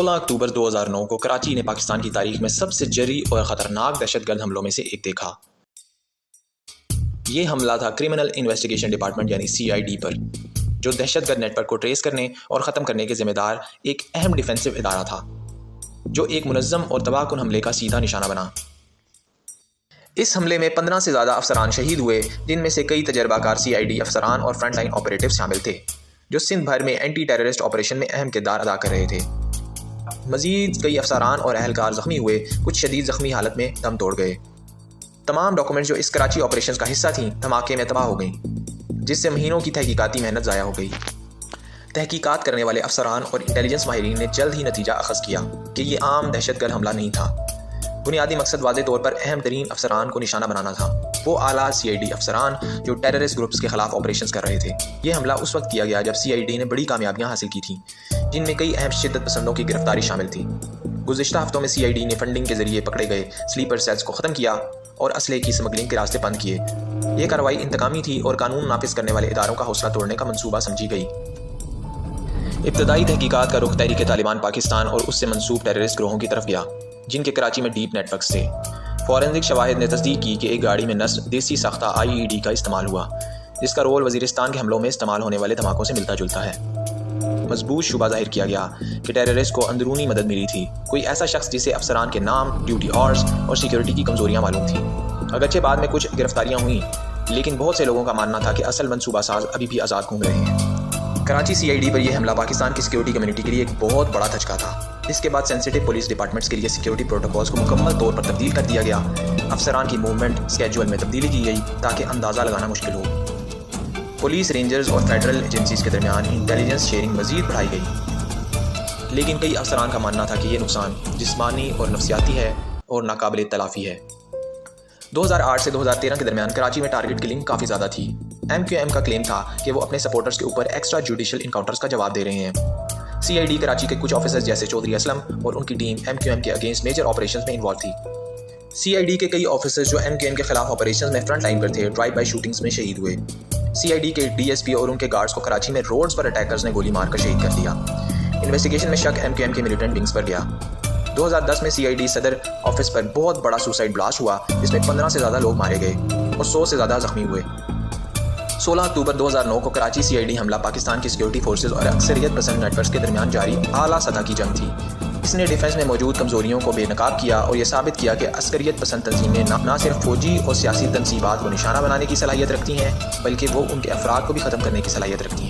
16 اکتوبر 2009 کو کراچی نے پاکستان کی تاریخ میں سب سے جری اور خطرناک دہشت گرد حملوں میں سے ایک دیکھا۔ یہ حملہ تھا کرمنل انویسٹیگیشن ڈپارٹمنٹ یعنی CID پر، جو دہشت گرد نیٹ ورک کو ٹریس کرنے اور ختم کرنے کے ذمہ دار ایک اہم ڈیفینسو ادارہ تھا، جو ایک منظم اور تباہ کن حملے کا سیدھا نشانہ بنا۔ اس حملے میں 15 سے زیادہ افسران شہید ہوئے، جن میں سے کئی تجربہ کار CID افسران اور فرنٹ لائن آپریٹو شامل تھے، جو سندھ بھر میں اینٹی ٹیررسٹ آپریشن میں اہم کردار ادا کر رہے تھے۔ مزید کئی افسران اور اہلکار زخمی ہوئے، کچھ شدید زخمی حالت میں دم توڑ گئے۔ تمام ڈاکومنٹس جو اس کراچی آپریشنز کا حصہ تھیں دھماکے میں تباہ ہو گئیں، جس سے مہینوں کی تحقیقاتی محنت ضائع ہو گئی۔ تحقیقات کرنے والے افسران اور انٹیلیجنس ماہرین نے جلد ہی نتیجہ اخذ کیا کہ یہ عام دہشت گرد حملہ نہیں تھا۔ بنیادی مقصد واضح طور پر اہم ترین افسران کو نشانہ بنانا تھا، وہ اعلیٰ CID افسران جو ٹیررسٹ گروپس کے خلاف آپریشنز کر رہے تھے۔ یہ حملہ اس وقت کیا گیا جب CID نے بڑی کامیابیاں حاصل کی تھیں، جن میں کئی اہم شدت پسندوں کی گرفتاری شامل تھی۔ گزشتہ ہفتوں میں CID نے فنڈنگ کے ذریعے پکڑے گئے سلیپر سیلز کو ختم کیا اور اسلحے کی سمگلنگ کے راستے بند کیے۔ یہ کارروائی انتقامی تھی اور قانون نافذ کرنے والے اداروں کا حوصلہ توڑنے کا منصوبہ سمجھی گئی۔ ابتدائی تحقیقات کا رخ تحریک طالبان پاکستان اور اس سے منسوب ٹیررسٹ گروہوں کی طرف گیا، جن کے کراچی میں ڈیپ نیٹ ورکس تھے۔ فورینزک شواہد نے تصدیق کی کہ ایک گاڑی میں نصب دیسی ساختہ IED کا استعمال ہوا، جس کا رول وزیرستان کے حملوں میں استعمال ہونے والے دھماکوں سے ملتا جلتا ہے۔ مضبوط شبہ ظاہر کیا گیا کہ ٹیررسٹ کو اندرونی مدد ملی تھی، کوئی ایسا شخص جسے افسران کے نام، ڈیوٹی آورز اور سیکیورٹی کی کمزوریاں معلوم تھیں۔ اگرچہ بعد میں کچھ گرفتاریاں ہوئیں، لیکن بہت سے لوگوں کا ماننا تھا کہ اصل منصوبہ ساز ابھی بھی آزاد گھوم رہے ہیں۔ کراچی CID پر یہ حملہ پاکستان کی سیکیورٹی کمیونٹی کے لیے ایک بہت بڑا دھچکا تھا۔ اس کے بعد سینسٹیو پولیس ڈپارٹمنٹس کے لیے سیکیورٹی پروٹوکولز کو مکمل طور پر تبدیل کر دیا گیا۔ افسران کی موومنٹ اسکیجول میں تبدیلی کی گئی تاکہ اندازہ لگانا مشکل ہو۔ پولیس، رینجرز اور فیڈرل ایجنسیز کے درمیان انٹیلیجنس شیئرنگ مزید بڑھائی گئی، لیکن کئی افسران کا ماننا تھا کہ یہ نقصان جسمانی اور نفسیاتی ہے اور ناقابل تلافی ہے۔ 2008 سے 2013 کے درمیان کراچی میں ٹارگٹ کلنگ کافی زیادہ تھی۔ MQM کا کلیم تھا کہ وہ اپنے سپورٹرز کے اوپر ایکسٹرا جوڈیشل انکاؤنٹرز کا جواب دے رہے ہیں۔ CID کراچی کے کچھ آفیسرز جیسے چودھری اسلم اور ان کی ٹیم MQM کے اگینسٹ میجر آپریشنز میں انوالو تھی۔ CID کے کئی آفیسرز جو MQM کے خلاف آپریشنز میں فرنٹ لائن پر تھے، ڈرائیو بائی شوٹنگز میں شہید ہوئے۔ CID کے DSP اور ان کے گارڈز کو کراچی میں روڈز پر اٹیکرز نے گولی مار کر شہید کر دیا۔ انویسٹیگیشن میں شک MQM کے ملیٹنٹ ونگز پر گیا۔ 2010 میں CID صدر آفس پر بہت بڑا سوسائڈ بلاسٹ ہوا، جس میں 15 سے زیادہ لوگ مارے گئے اور 100 سے زیادہ زخمی ہوئے۔ 16 اکتوبر 2009 کو کراچی CID حملہ پاکستان کی سیکیورٹی فورسز اور اکثریت پسند نیٹ ورکس کے درمیان جاری اعلیٰ سطح کی جنگ تھی۔ اس نے ڈیفنس میں موجود کمزوریوں کو بے نقاب کیا اور یہ ثابت کیا کہ عسکریت پسند تنظیمیں نہ صرف فوجی اور سیاسی تنصیبات کو نشانہ بنانے کی صلاحیت رکھتی ہیں، بلکہ وہ ان کے افراد کو بھی ختم کرنے کی صلاحیت رکھتی ہیں۔